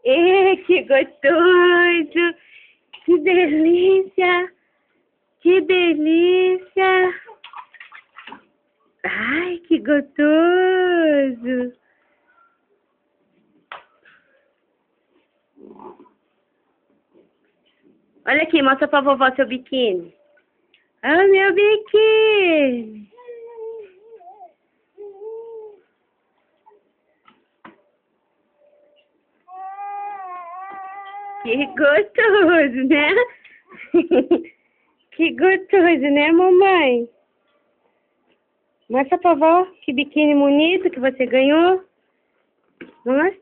Que gostoso! Que delícia! Que delícia! Ai, que gostoso! Olha aqui, mostra pra vovó seu biquíni. Ah, meu biquíni! Que gostoso, né? Que gostoso, né, mamãe? Mostra pra vovó que biquíni bonito que você ganhou. Nossa.